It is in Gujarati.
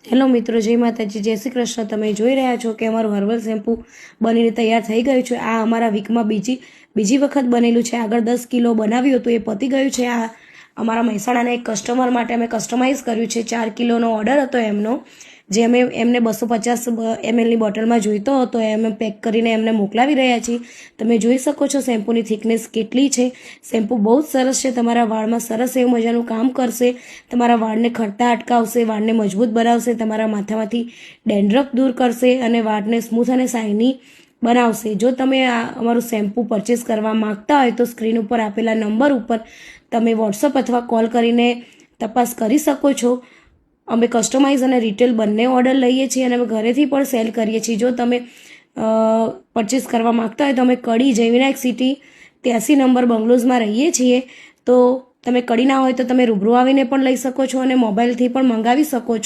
હેલો મિત્રો, જય માતાજી, જય શ્રી કૃષ્ણ। તમે જોઈ રહ્યા છો કે અમારું હર્બલ શેમ્પૂ બનીને તૈયાર થઈ ગયું છે। આ અમારા વીકમાં બીજી વખત બનેલું છે। આગળ 10 કિલો બનાવ્યું હતું, એ પતી ગયું છે। આ અમારા મહેસાણાના એક કસ્ટમર માટે અમે કસ્ટમાઇઝ કર્યું છે। 4 કિલોનો ઓર્ડર હતો એમનો, જે અમે એમને 250 mlની બોટલમાં જોઈતો હતો, એ અમે પેક કરીને એમને મોકલાવી રહ્યા છીએ। તમે જોઈ શકો છો શેમ્પૂની થિકનેસ કેટલી છે। શેમ્પૂ બહુ જ સરસ છે, તમારા વાળમાં સરસ એવું મજાનું કામ કરશે। તમારા વાળને ખરતા અટકાવશે, વાળને મજબૂત બનાવશે, તમારા માથામાંથી ડેન્ડ્રફ દૂર કરશે અને વાળને સ્મૂથ અને શાઇની બનાવશે। જો તમે આ અમારું શેમ્પૂ પરચેસ કરવા માંગતા હોય તો સ્ક્રીન ઉપર આપેલા નંબર ઉપર તમે વોટ્સઅપ અથવા કોલ કરીને તપાસ કરી શકો છો। અમે કસ્ટમાઇઝ અને રિટેલ બંને ઓર્ડર લઈએ છીએ અને અમે ઘરેથી પણ સેલ કરીએ છીએ। જો તમે પરચેસ કરવા માંગતા હોય તો અમે કડી જયવિનાયક સિટી 83 નંબર બંગલોઝમાં રહીએ છીએ। તો તમે કડી ના હોય તો તમે રૂબરૂ આવીને પણ લઈ શકો છો અને મોબાઈલથી પણ મંગાવી શકો છો।